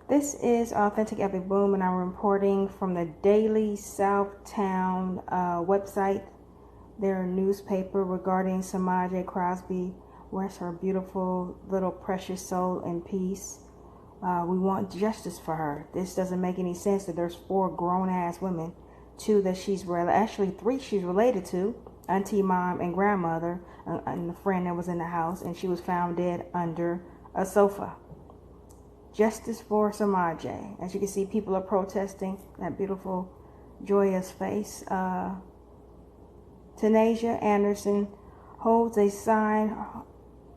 This is Authentic Epic Boom, and I'm reporting from the Daily Southtown website, their newspaper, regarding Semaj Crosby. Rest her beautiful little precious soul in peace. We want justice for her. This doesn't make any sense that there's 4 grown-ass women, 2 that actually 3 she's related to, auntie, mom, and grandmother, and the friend that was in the house, and she was found dead under a sofa. Justice for Semaj. As you can see, people are protesting. That beautiful, joyous face. Tanasia Anderson holds a sign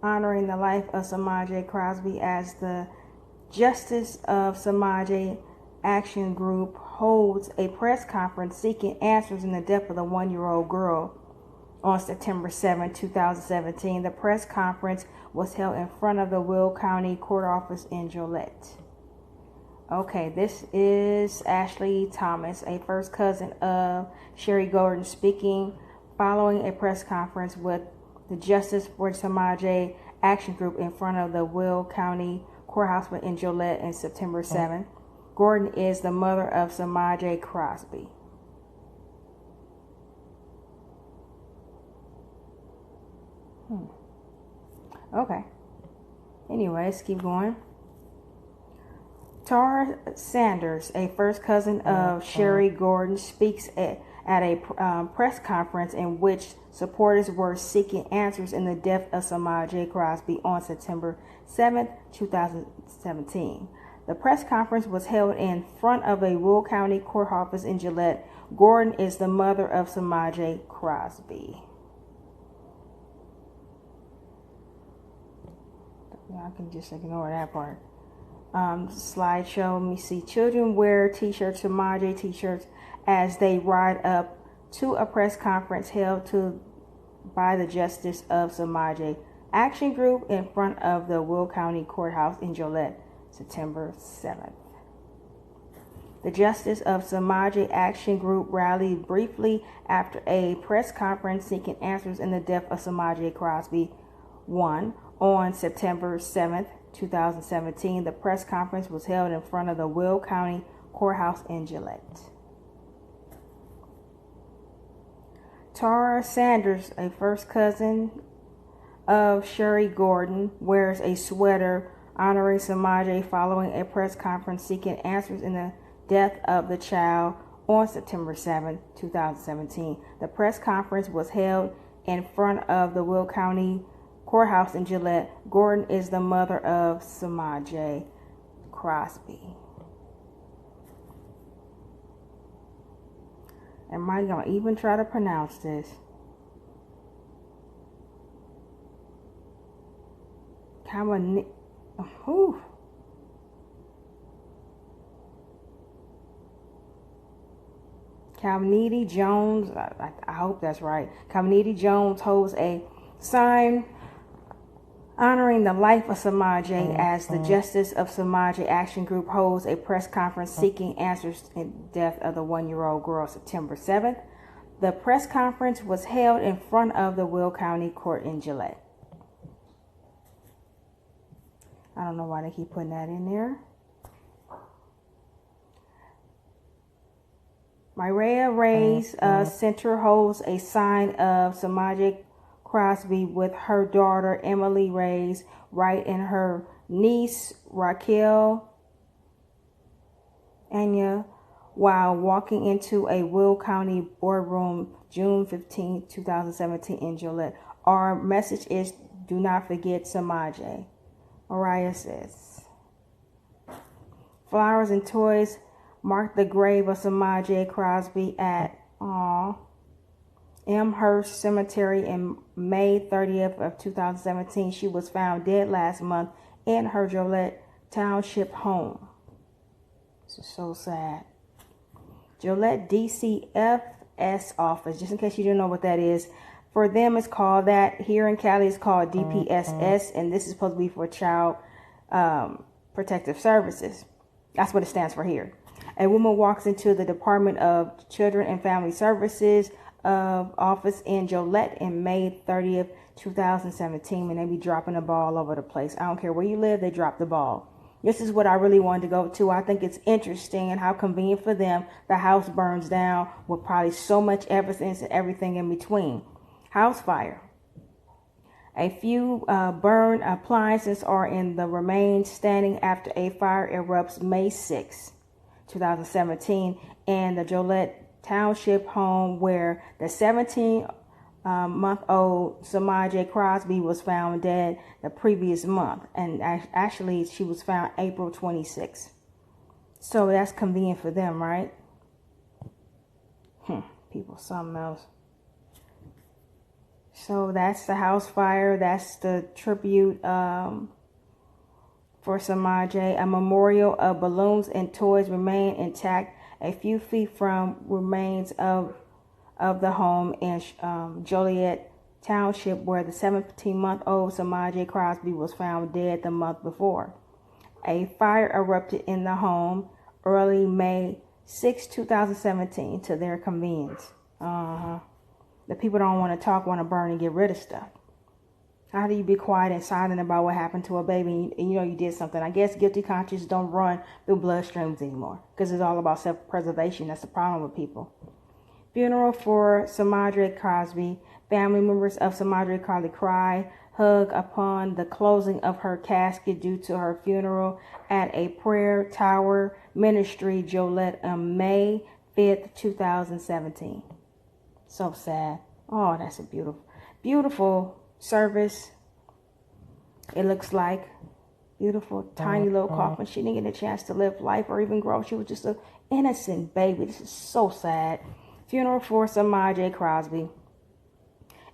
honoring the life of Semaj Crosby as the Justice of Semaj Action Group holds a press conference seeking answers in the death of the 1-year-old girl on September 7, 2017. The press conference was held in front of the Will County Court Office in Joliet. Okay, this is Ashley Thomas, a first cousin of Sherry Gordon, speaking following a press conference with the Justice for Semaj Action Group in front of the Will County Courthouse in Joliet on September 7. Gordon is the mother of Semaj Crosby. Okay. Anyways, keep going. Tara Sanders, a first cousin of Sherry Gordon, speaks at a press conference in which supporters were seeking answers in the death of Semaj Crosby on September 7, 2017. The press conference was held in front of a Will County court office in Gillette. Gordon is the mother of Semaj Crosby. I can just ignore that part. Slideshow. Let me see. Children wear t-shirts, Semaj t-shirts, as they ride up to a press conference held by the Justice of Semaj Action Group in front of the Will County Courthouse in Joliet, September 7th. The Justice of Semaj Action Group rallied briefly after a press conference seeking answers in the death of Semaj Crosby. 1. On September 7th, 2017, the press conference was held in front of the Will County Courthouse in Gillette. Tara Sanders, a first cousin of Sherry Gordon, wears a sweater honoring Semaj following a press conference seeking answers in the death of the child on September 7, 2017. The press conference was held in front of the Will County Courthouse in Gillette. Gordon is the mother of Semaj Crosby. Am I going to even try to pronounce this? Kamniti Jones, I hope that's right. Kamniti Jones holds a sign honoring the life of Semaj as the Justice of Semaj Action Group holds a press conference seeking answers in the death of the 1-year-old girl September 7th. The press conference was held in front of the Will County Court in Gillette. I don't know why they keep putting that in there. Myra Ray's Center holds a sign of Semaj Crosby with her daughter Emily Reyes right and her niece Raquel Anya while walking into a Will County boardroom June 15, 2017 in Gillette. Our message is do not forget Semaj. Mariah says. Flowers and toys mark the grave of Semaj Crosby at Amherst Cemetery in May 30th of 2017. She was found dead last month in her Joliet Township home. This is so sad. Joliet DCFS office, just in case you didn't know what that is. For them, it's called that. Here in Cali, it's called DPSS, and this is supposed to be for Child Protective Services. That's what it stands for here. A woman walks into the Department of Children and Family Services office in Joliet in May 30th, 2017, and they be dropping the ball all over the place. I don't care where you live, they drop the ball. This is what I really wanted to go to. I think it's interesting and how convenient for them. The house burns down with probably so much evidence and everything in between. House fire. A few burned appliances are in the remains standing after a fire erupts May 6, 2017 in the Joliet Township home where the 17-month-old Semaj Crosby was found dead the previous month. And actually, she was found April 26. So that's convenient for them, right? People, something else. So that's the house fire. That's the tribute for Semaj. A memorial of balloons and toys remain intact a few feet from remains of the home in Joliet Township where the 17-month-old Semaj Crosby was found dead the month before. A fire erupted in the home early May 6, 2017 to their convenience. The people don't want to talk, want to burn and get rid of stuff. How do you be quiet and silent about what happened to a baby and you know you did something? I guess guilty conscience don't run through bloodstreams anymore because it's all about self-preservation. That's the problem with people. Funeral for Semaj Crosby. Family members of Semaj Crosby cry, hug upon the closing of her casket due to her funeral at a prayer tower ministry, Joliet, on May 5th, 2017. So sad. Oh, that's a beautiful service. It looks like beautiful, tiny little coffin. She didn't get a chance to live life or even grow. She was just an innocent baby. This is so sad. Funeral for Semaj Crosby.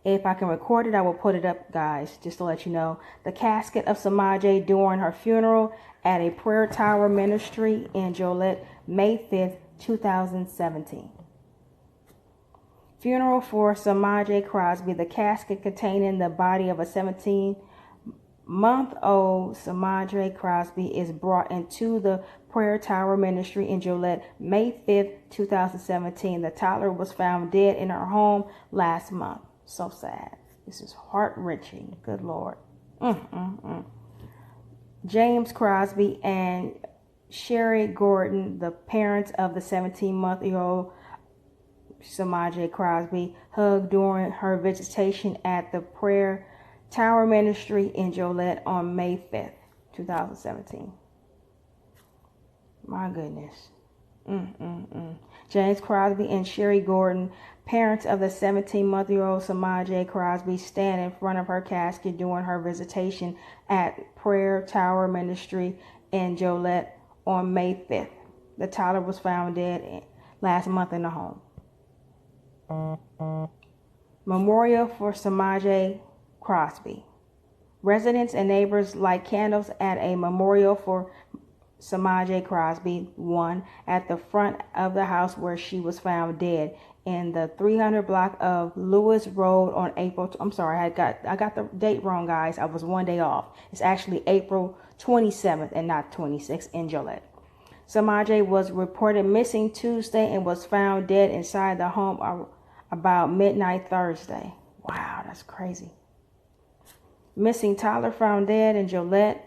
If I can record it, I will put it up, guys, just to let you know. The casket of Semaj during her funeral at a prayer tower ministry in Joliet, May 5th, 2017. Funeral for Semaj Crosby. The casket containing the body of a 17-month-old Semaj Crosby is brought into the prayer tower ministry in Joliet, May 5th, 2017. The toddler was found dead in her home last month. So sad. This is heart-wrenching. Good Lord. James Crosby and Sherry Gordon, the parents of the 17-month-old Semaj Crosby, hugged during her visitation at the prayer tower ministry in Joliet on May 5th, 2017. My goodness. James Crosby and Sherry Gordon, parents of the 17-month-old Semaj Crosby, stand in front of her casket during her visitation at prayer tower ministry in Joliet on May 5th. The toddler was found dead last month in the home. Memorial for Semaj Crosby. Residents and neighbors light candles at a memorial for Semaj Crosby, 1, at the front of the house where she was found dead in the 300 block of Lewis Road on April. I'm sorry, I got the date wrong, guys. I was one day off. It's actually April 27th and not 26th in Joliet. Semaj was reported missing Tuesday and was found dead inside the home about midnight Thursday. Wow, that's crazy. Missing toddler found dead in Joliet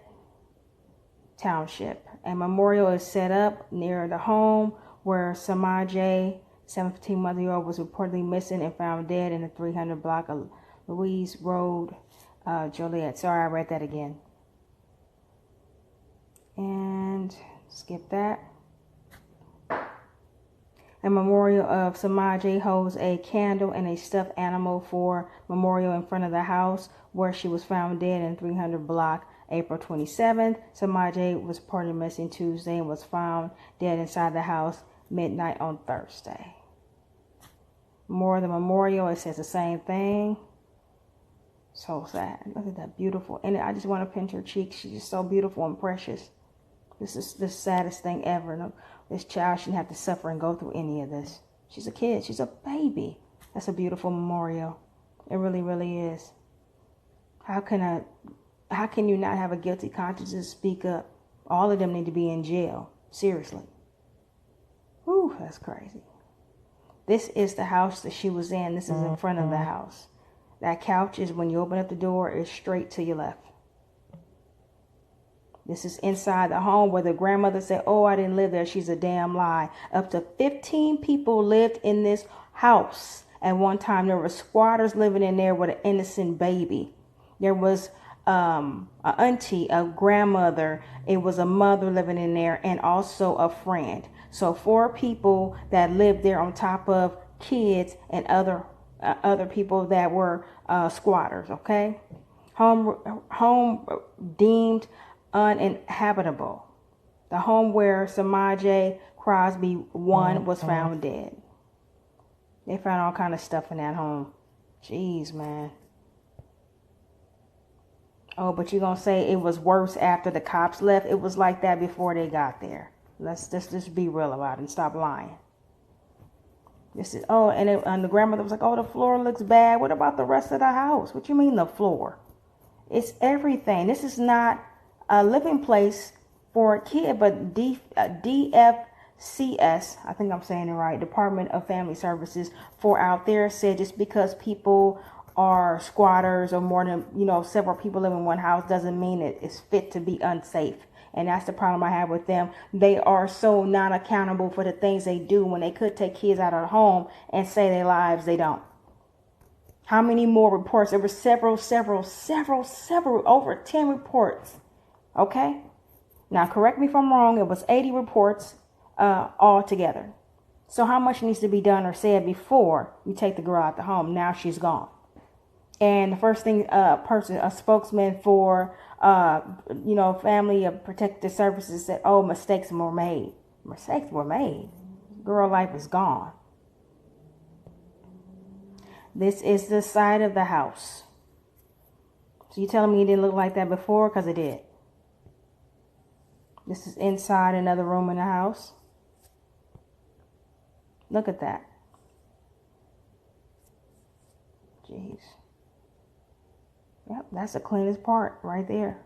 Township. A memorial is set up near the home where Semaj, 17-month-old, was reportedly missing and found dead in the 300 block of Louise Road, Joliet. Sorry, I read that again. And skip that. A memorial of Semaj holds a candle and a stuffed animal for memorial in front of the house where she was found dead in 300 block, April 27th. Semaj was reported missing Tuesday and was found dead inside the house midnight on Thursday. More of the memorial, it says the same thing. So sad. Look at that beautiful. And I just want to pinch her cheeks. She's just so beautiful and precious. This is the saddest thing ever. No, this child shouldn't have to suffer and go through any of this. She's a kid. She's a baby. That's a beautiful memorial. It really, really is. How can you not have a guilty conscience to speak up? All of them need to be in jail. Seriously. Whew, that's crazy. This is the house that she was in. This is in front of the house. That couch is, when you open up the door, is straight to your left. This is inside the home where the grandmother said, oh, I didn't live there. She's a damn lie. Up to 15 people lived in this house. At one time, there were squatters living in there with an innocent baby. There was an auntie, a grandmother. It was a mother living in there, and also a friend. So 4 people that lived there on top of kids and other people that were squatters. Okay, home deemed uninhabitable. The home where Semaj Crosby was found dead. They found all kind of stuff in that home. Jeez, man. Oh, but you're going to say it was worse after the cops left? It was like that before they got there. Let's just be real about it and stop lying. This is, and the grandmother was like, oh, the floor looks bad. What about the rest of the house? What you mean the floor? It's everything. This is not a living place for a kid, but DFCS, I think I'm saying it right, Department of Family Services for out there said just because people are squatters or more than, several people live in one house doesn't mean it's fit to be unsafe. And that's the problem I have with them. They are so not accountable for the things they do when they could take kids out of the home and save their lives. They don't. How many more reports? There were several, over 10 reports. Okay? Now, correct me if I'm wrong. It was 80 reports altogether. So how much needs to be done or said before you take the girl out the home? Now she's gone. And the first thing a spokesman for, Family Protective Services said, oh, mistakes were made. Mistakes were made. Girl life is gone. This is the side of the house. So you telling me it didn't look like that before? Because it did. This is inside another room in the house. Look at that. Jeez. Yep, that's the cleanest part right there.